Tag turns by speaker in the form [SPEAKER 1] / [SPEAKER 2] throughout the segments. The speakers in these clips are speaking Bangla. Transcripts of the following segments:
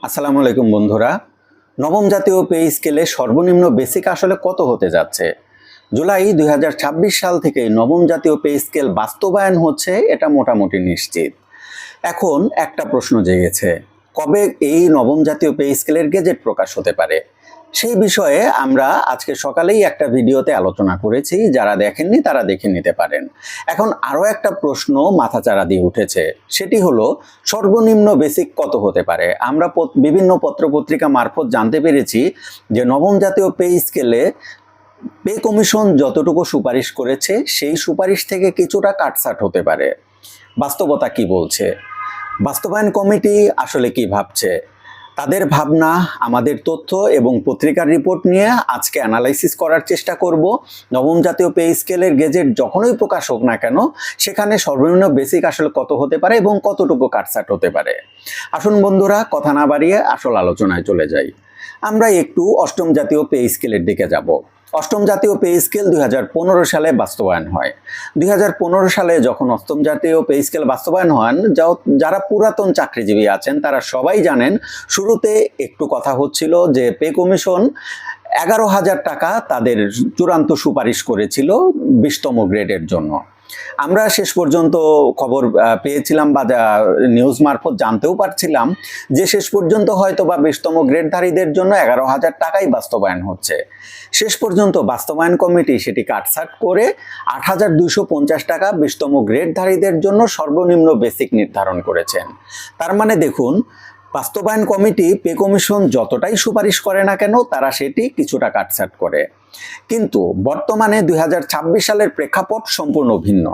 [SPEAKER 1] আসসালামু আলাইকুম বন্ধুরা। নবম জাতীয় পে স্কেলে সর্বনিম্ন বেসিক আসলে কত হতে যাচ্ছে? জুলাই 2026 সাল থেকে নবম জাতীয় পে স্কেল বাস্তবায়ন হচ্ছে, এটা মোটামুটি নিশ্চিত। এখন একটা প্রশ্ন জেগেছে, কবে এই নবম জাতীয় পে স্কেলের গেজেট প্রকাশ হতে পারে? সেই বিষয়ে আমরা আজকে সকালেই একটা ভিডিওতে আলোচনা করেছি, যারা দেখেননি তারা দেখে নিতে পারেন। এখন আরও একটা প্রশ্ন মাথাচাড়া দিয়ে উঠেছে, সেটি হলো সর্বনিম্ন বেসিক কত হতে পারে? আমরা বিভিন্ন পত্রপত্রিকা মারফত জানতে পেরেছি যে নবম জাতীয় পে স্কেলে পে কমিশন যতটুকু সুপারিশ করেছে সেই সুপারিশ থেকে কিছুটা কাটছাট হতে পারে। বাস্তবতা কি বলছে? বাস্তবায়ন কমিটি আসলে কি ভাবছে? তাদের ভাবনা, আমাদের তথ্য এবং পত্রিকার রিপোর্ট নিয়ে আজকে অ্যানালাইসিস করার চেষ্টা করব। নবম জাতীয় পে স্কেলের গেজেট যখনই প্রকাশ হোক না কেন, সেখানে সর্বনিম্ন বেসিক আসলে কত হতে পারে এবং কতটুকু কাটছাট হতে পারে। আসুন বন্ধুরা, কথা না বাড়িয়ে আসল আলোচনায় চলে যাই। আমরা একটু অষ্টম জাতীয় পে স্কেলের দিকে যাব। অষ্টম জাতীয় পে স্কেল 2015 সালে বাস্তবায়ন হয়। 2015 সালে যখন অষ্টম জাতীয় পে স্কেল বাস্তবায়ন হন, যারা পুরাতন চাকরিজীবী আছেন তারা সবাই জানেন, শুরুতে একটু কথা হচ্ছিল যে পে কমিশন 11,000 টাকা তাদের চূড়ান্ত সুপারিশ করেছিল 20তম গ্রেডের জন্য। আমরা শেষ পর্যন্ত খবর পেয়েছিলাম বা নিউজ মারফত জানতেও পারছিলাম যে শেষ পর্যন্ত হয়তো বা 20তম গ্রেডধারীদের জন্য 11,000 টাকাই বাস্তবায়ন হচ্ছে। শেষ পর্যন্ত বাস্তবায়ন কমিটি সেটি কাটছাট করে 8,250 টাকা 20তম গ্রেডধারীদের জন্য সর্বনিম্ন বেসিক নির্ধারণ করেছেন। তার মানে দেখুন, বাস্তবায়ন কমিটি পে কমিশন যতটাই সুপারিশ করে না কেন, তারা সেটি কিছুটা কাটছাট করে। কিন্তু বর্তমানে 2026 সালের প্রেক্ষাপট সম্পূর্ণ ভিন্ন।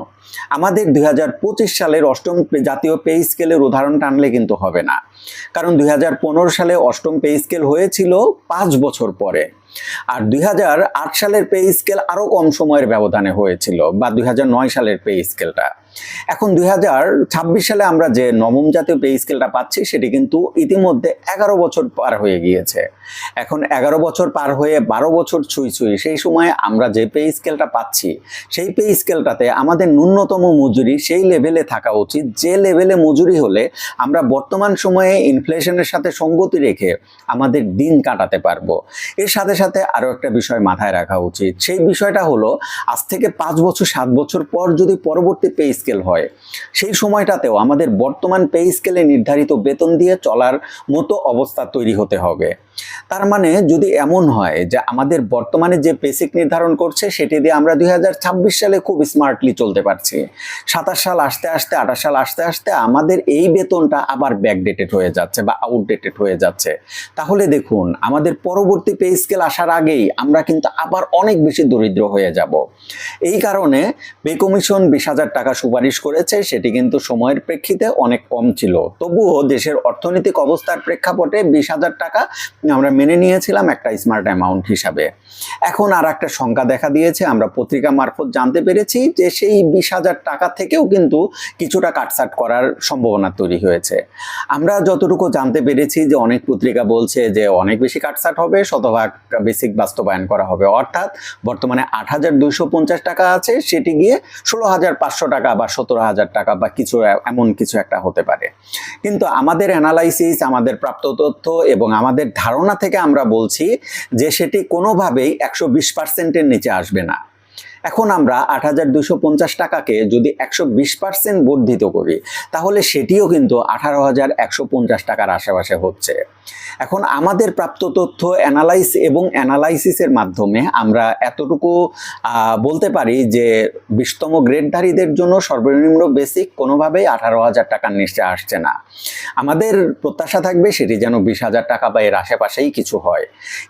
[SPEAKER 1] আমাদের 2025 সালের অষ্টম জাতীয় পে স্কেলের উদাহরণ টানলে কিন্তু হবে না, কারণ 2015 সালে অষ্টম পে স্কেল হয়েছিল 5 বছর পরে, আর 2008 সালের পে স্কেল আরও কম সময়ের ব্যবধানে হয়েছিল, বা 2009 সালের পে স্কেলটা। এখন 2026 সালে আমরা যে নবম জাতীয় পে স্কেলটা পাচ্ছি, সেটি কিন্তু ইতিমধ্যে 11 বছর পার হয়ে গিয়েছে। এখন 11 বছর পার হয়ে 12 বছর ছুঁই ছুঁই, সেই সময় আমরা যে পে স্কেলটা পাচ্ছি, সেই পে স্কেলটাতে আমাদের ন্যূনতম মজুরি সেই লেভেলে থাকা উচিত, যে লেভেলে মজুরি হলে আমরা বর্তমান সময়ে ইনফ্লেশনের সাথে সঙ্গতি রেখে আমাদের দিন কাটাতে পারবো। এর সাথে সাথে আরও একটা বিষয় মাথায় রাখা উচিত, সেই বিষয়টা হলো আজ থেকে 5 বছর 7 বছর পর যদি পরবর্তী পে স্কেল হয়, সেই সময়টাতেও আমাদের বর্তমান পে স্কেলে নির্ধারিত বেতন দিয়ে চলার মতো অবস্থা তৈরি হতে হবে। তার মানে যদি এমন হয় যে আমাদের বর্তমানে যে বেসিক নির্ধারণ করছে সেটি দিয়ে আমরা 2026 সালে খুব স্মার্টলি চলতে পারছি, 27 সাল আসতে আসতে 28 সাল আসতে আসতে আমাদের এই বেতনটা আবার ব্যাকডেটেড হয়ে যাচ্ছে বা আউটডেটেড হয়ে যাচ্ছে, তাহলে দেখুন আমাদের পরবর্তী পে স্কেল আসার আগেই আমরা কিন্তু আবার অনেক বেশি দরিদ্র হয়ে যাব। এই কারণে পে কমিশন 20,000 টাকা সুপারিশ করেছে, সেটি কিন্তু সময়ের প্রেক্ষিতে অনেক কম ছিল। তবুও দেশের অর্থনৈতিক অবস্থার প্রেক্ষাপটে 20,000 টাকা আমরা মেনে নিয়েছিলাম একটা স্মার্ট অ্যামাউন্ট হিসাবে। এখন আর একটা সংখ্যা দেখা দিয়েছে, আমরা পত্রিকা মারফত জানতে পেরেছি যে সেই 20,000 টাকা থেকেও কিন্তু কিছুটা কাটছাট করার সম্ভাবনা তৈরি হয়েছে। আমরা যতটুকু জানতে পেরেছি যে অনেক পত্রিকা বলছে যে অনেক বেশি কাটছাট হবে, শতভাগ বেসিক বাস্তবায়ন করা হবে, অর্থাৎ বর্তমানে 8,250 টাকা আছে, সেটি গিয়ে 16,500 টাকা বা 17,000 টাকা বা কিছু এমন কিছু একটা হতে পারে। কিন্তু আমাদের অ্যানালাইসিস, আমাদের প্রাপ্ত তথ্য এবং আমাদের ধারণা থেকে আমরা বলছি যে সেটি কোনোভাবেই 120%-এর নিচে আসবে না। এখন আমরা 8,250 টাকাকে যদি 120% বর্ধিত করি, তাহলে সেটিও কিন্তু 18,150 টাকার আশেপাশে হচ্ছে। এখন আমাদের প্রাপ্ত তথ্য অ্যানালাইসিসের মাধ্যমে আমরা এতটুকু বলতে পারি যে 20তম গ্রেডধারীদের জন্য সর্বনিম্ন বেসিক কোনোভাবেই 18,000 টাকার নিচে আসছে না। আমাদের প্রত্যাশা থাকবে সেটি যেন 20,000 টাকা বা এর আশেপাশেই কিছু হয়,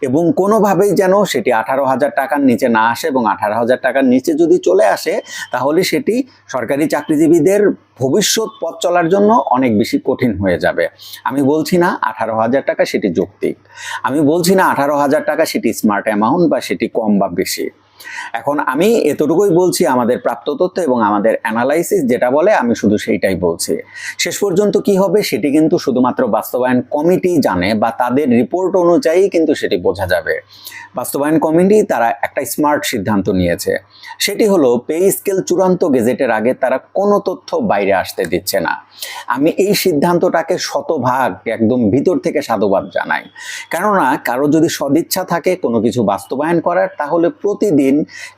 [SPEAKER 1] এবং কোনোভাবেই যেন সেটি 18,000 টাকার নিচে না আসে, এবং 18,000 টাকার নিচে যদি চলে আসে তাহলে সেটি সরকারি চাকরিজীবীদের ভবিষ্যৎ পথ চলার জন্য অনেক বেশি কঠিন হয়ে যাবে। আমি বলছি না 18,000 টাকা সেটি যৌক্তিক, আমি বলছি না 18,000 টাকা সেটি স্মার্ট অ্যামাউন্ট বা সেটি কম বা বেশি। এখন আমি এতটুকুই বলছি, আমাদের প্রাপ্ত তথ্য এবং আমাদের অ্যানালাইসিস যেটা বলে আমি শুধু সেইটাই বলছি। শেষ পর্যন্ত কি হবে সেটি কিন্তু শুধুমাত্র বাস্তবায়ন কমিটি জানে, বা তাদের রিপোর্ট অনুযায়ী কিন্তু সেটি বোঝা যাবে। বাস্তবায়ন কমিটি তারা একটা স্মার্ট সিদ্ধান্ত নিয়েছে, সেটি হলো পে স্কেল চূড়ান্ত গেজেটের আগে তারা কোনো তথ্য বাইরে আসতে দিচ্ছে না। আমি এই সিদ্ধান্তটাকে শতভাগ একদম ভিতর থেকে সাধুবাদ জানাই। কেননা কারো যদি সদিচ্ছা থাকে কোনো কিছু বাস্তবায়ন করার, তাহলে প্রতিদিন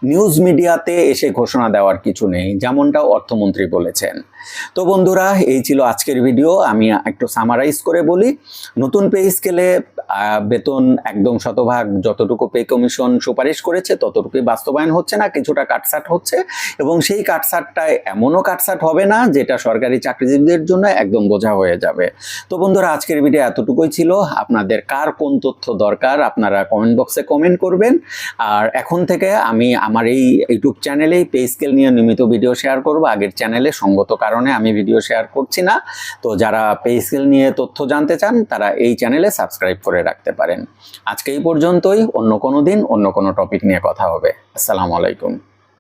[SPEAKER 1] নিউজ মিডিয়াতে এসে ঘোষণা দেওয়ার কিছু নেই, যেমনটাও অর্থমন্ত্রী বলেছেন। তো বন্ধুরা, এই ছিল আজকের ভিডিও। আমি একটু সামারাইজ করে বলি, নতুন পে স্কেলে বেতন একদম শতভাগ যতটুকু পে কমিশন সুপারিশ করেছে ততটুকুই বাস্তবায়ন হচ্ছে না, কিছুটা কাটছাট হচ্ছে, এবং সেই কাটছাটটায় এমনও কাটছাট হবে না যেটা সরকারি চাকরিজীবীদের জন্য একদম বোঝা হয়ে যাবে। তো বন্ধুরা, আজকের ভিডিও এতটুকুই ছিল। আপনাদের কার কোন তথ্য দরকার আপনারা কমেন্ট বক্সে কমেন্ট করবেন। আর এখন থেকে আমি আমার এই ইউটিউব চ্যানেলেই পে স্কেল নিয়ে নিয়মিত ভিডিও শেয়ার করব। আগের চ্যানেলে সঙ্গত কারণে আমি ভিডিও শেয়ার করছি না। তো যারা পে স্কেল নিয়ে তথ্য জানতে চান তারা এই চ্যানেলে সাবস্ক্রাইব করে রাখতে পারেন। আজকে এই পর্যন্তই, অন্য কোনো দিন অন্য কোনো টপিক নিয়ে কথা হবে। আসসালামু আলাইকুম।